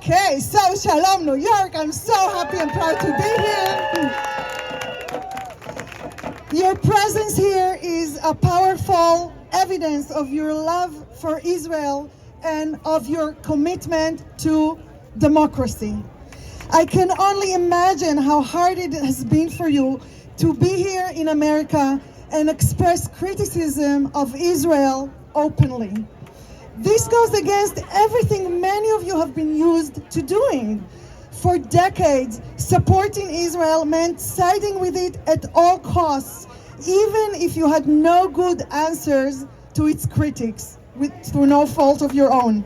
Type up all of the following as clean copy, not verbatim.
Okay, so Shalom, New York. I'm so happy and proud to be here. Your presence here is a powerful evidence of your love for Israel and of your commitment to democracy. I can only imagine how hard it has been for you to be here in America and express criticism of Israel openly. This goes against everything many of you have been used to doing. For decades, supporting Israel meant siding with it at all costs, even if you had no good answers to its critics, through no fault of your own.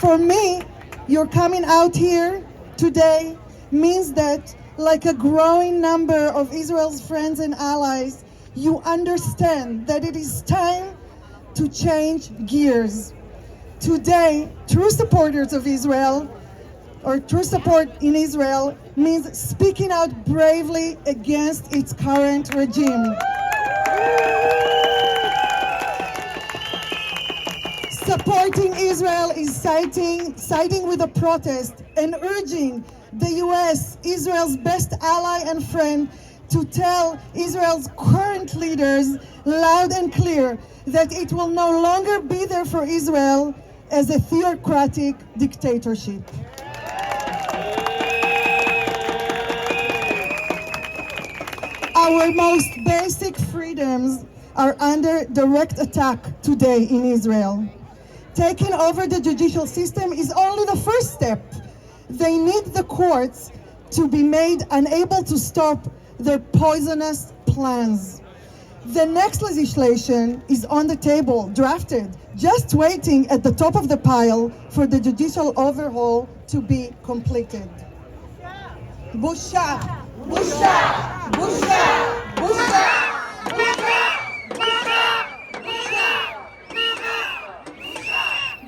For me, your coming out here today means that, like a growing number of Israel's friends and allies, you understand that it is time to change gears. Today, true supporters of Israel, or true support in Israel, means speaking out bravely against its current regime. Supporting Israel is siding with the protest and urging the US, Israel's best ally and friend, to tell Israel's current leaders loud and clear that it will no longer be there for Israel as a theocratic dictatorship. Our most basic freedoms are under direct attack today in Israel. Taking over the judicial system is only the first step. They need the courts to be made unable to stop their poisonous plans. The next legislation is on the table, drafted, just waiting at the top of the pile for the judicial overhaul to be completed. Busha! Busha! Busha! Busha!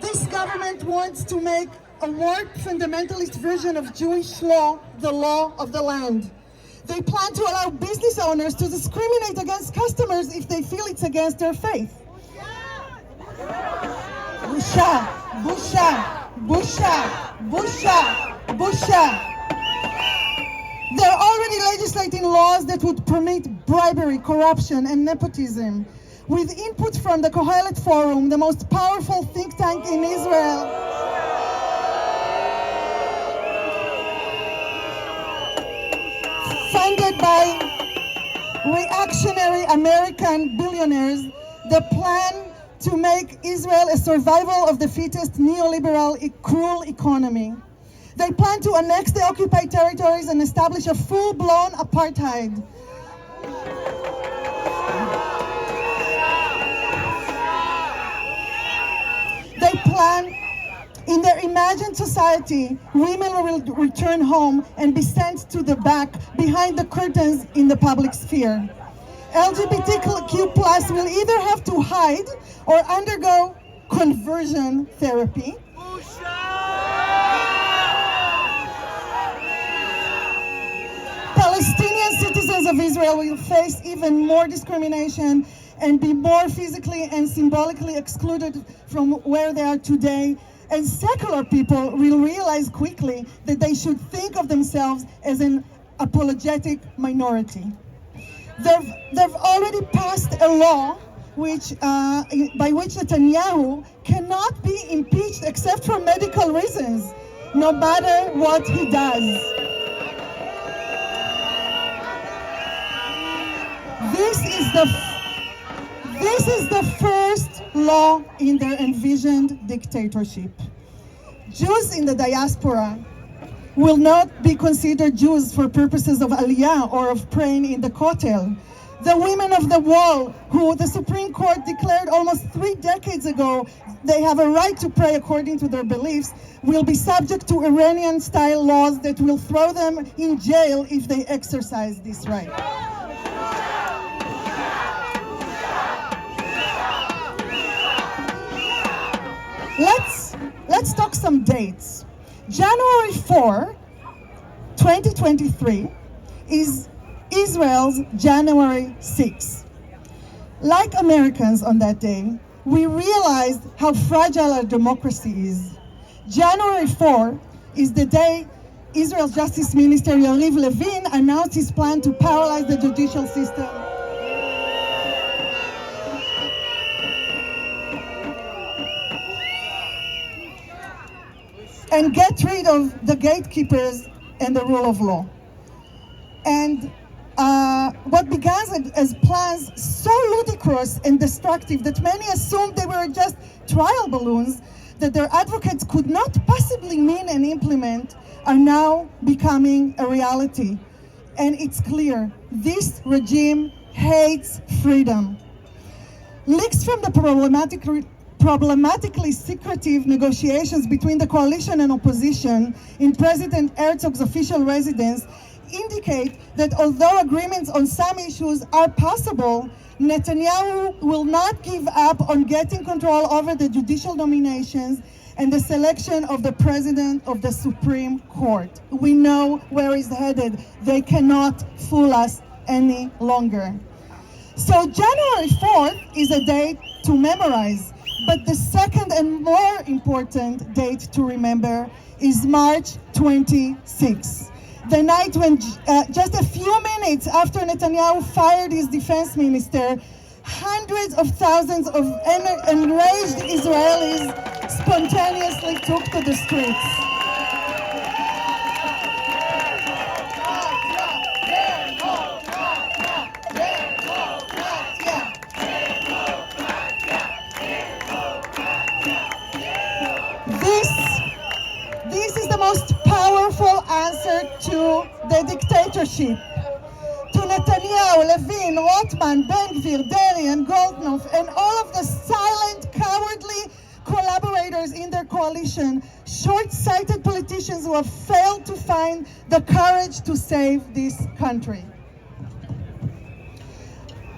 This government wants to make a warped fundamentalist version of Jewish law the law of the land. They plan to allow business owners to discriminate against customers if they feel it's against their faith. Busha, busha, busha, busha, busha. They're already legislating laws that would permit bribery, corruption, and nepotism. With input from the Kohelet Forum, the most powerful think tank in Israel, funded by reactionary American billionaires, the plan to make Israel a survival of the fittest neoliberal, cruel economy. They plan to annex the occupied territories and establish a full-blown apartheid. They plan, in their imagined society, women will return home and be sent to the back, behind the curtains in the public sphere. LGBTQ+ will either have to hide or undergo conversion therapy. Palestinian citizens of Israel will face even more discrimination and be more physically and symbolically excluded from where they are today. And secular people will realize quickly that they should think of themselves as an apologetic minority. They've already passed a law by which Netanyahu cannot be impeached except for medical reasons, no matter what he does. This is the first law in their envisioned dictatorship. Jews in the diaspora will not be considered Jews for purposes of Aliyah or of praying in the Kotel. The women of the wall, who the Supreme Court declared almost 3 decades ago they have a right to pray according to their beliefs, will be subject to Iranian-style laws that will throw them in jail if they exercise this right. Let's talk some dates. January 4, 2023 is Israel's January 6. Like Americans on that day, we realized how fragile our democracy is. January 4 is the day Israel's Justice Minister Yariv Levin announced his plan to paralyze the judicial system. And get rid of the gatekeepers and the rule of law. And what began as plans so ludicrous and destructive that many assumed they were just trial balloons that their advocates could not possibly mean and implement are now becoming a reality. And it's clear, this regime hates freedom. Leaks from the problematically secretive negotiations between the coalition and opposition in President Herzog's official residence indicate that although agreements on some issues are possible, Netanyahu will not give up on getting control over the judicial nominations and the selection of the president of the Supreme Court. We know where he's headed. They cannot fool us any longer. So January 4th is a date to memorize, but the second and more important date to remember is March 26th. The night when, just a few minutes after Netanyahu fired his defense minister, hundreds of thousands of enraged Israelis spontaneously took to the streets. This is the most powerful answer to the dictatorship. To Netanyahu, Levin, Rotman, Ben Gvir, Deri, and Goldknopf, and all of the silent, cowardly collaborators in their coalition, short-sighted politicians who have failed to find the courage to save this country.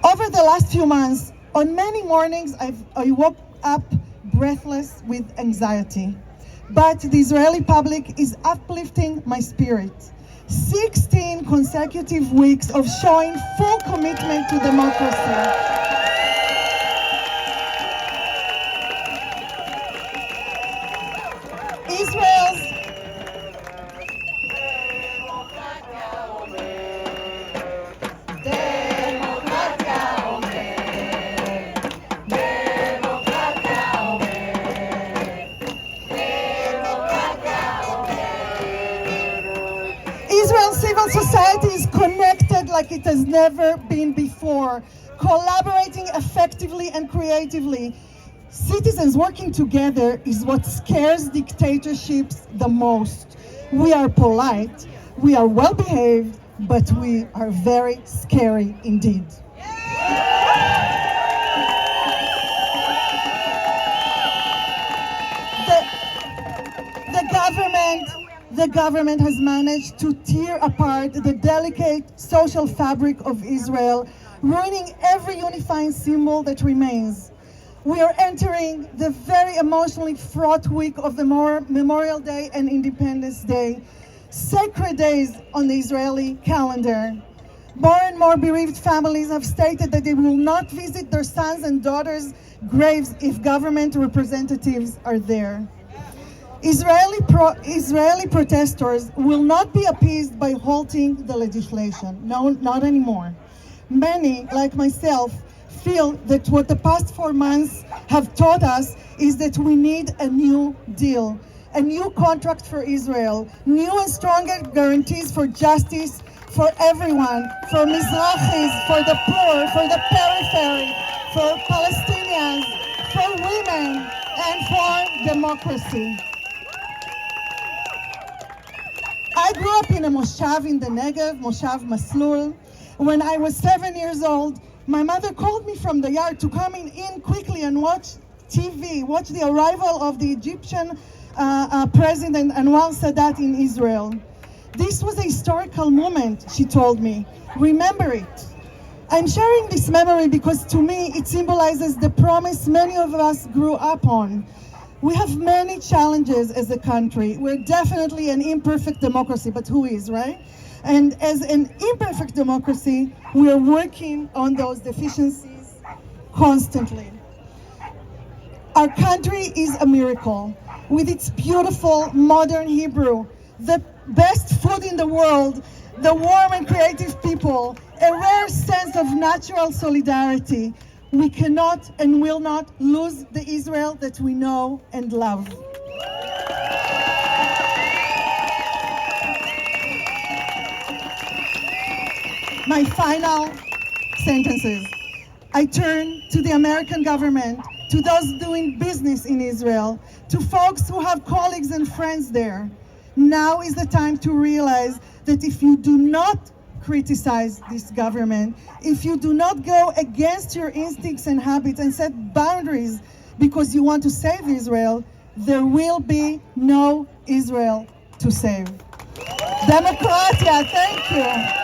Over the last few months, on many mornings, I woke up breathless with anxiety. But the Israeli public is uplifting my spirit. 16 consecutive weeks of showing full commitment to democracy. Israel's Israel's civil society is connected like it has never been before, collaborating effectively and creatively. Citizens working together is what scares dictatorships the most. We are polite, we are well behaved, but we are very scary indeed. The government has managed to tear apart the delicate social fabric of Israel, ruining every unifying symbol that remains. We are entering the very emotionally fraught week of the Memorial Day and Independence Day, sacred days on the Israeli calendar. More and more bereaved families have stated that they will not visit their sons' and daughters' graves if government representatives are there. Israeli protesters will not be appeased by halting the legislation. No, not anymore. Many, like myself, feel that what the past 4 months have taught us is that we need a new deal, a new contract for Israel, new and stronger guarantees for justice for everyone, for Mizrahis, for the poor, for the periphery, for Palestinians, for women, and for democracy. I grew up in a moshav in the Negev, Moshav Maslul. When I was 7 years old, my mother called me from the yard to come in quickly and watch TV, watch the arrival of the Egyptian President Anwar Sadat in Israel. This was a historical moment, she told me. Remember it. I'm sharing this memory because to me it symbolizes the promise many of us grew up on. We have many challenges as a country. We're definitely an imperfect democracy, but who is, right? And as an imperfect democracy, we are working on those deficiencies constantly. Our country is a miracle. with its beautiful modern Hebrew, the best food in the world, the warm and creative people, a rare sense of natural solidarity, we cannot and will not lose the Israel that we know and love. My final sentences. I turn to the American government, to those doing business in Israel, to folks who have colleagues and friends there. Now is the time to realize that if you do not criticize this government, if you do not go against your instincts and habits and set boundaries because you want to save Israel, there will be no Israel to save. Democratia, thank you.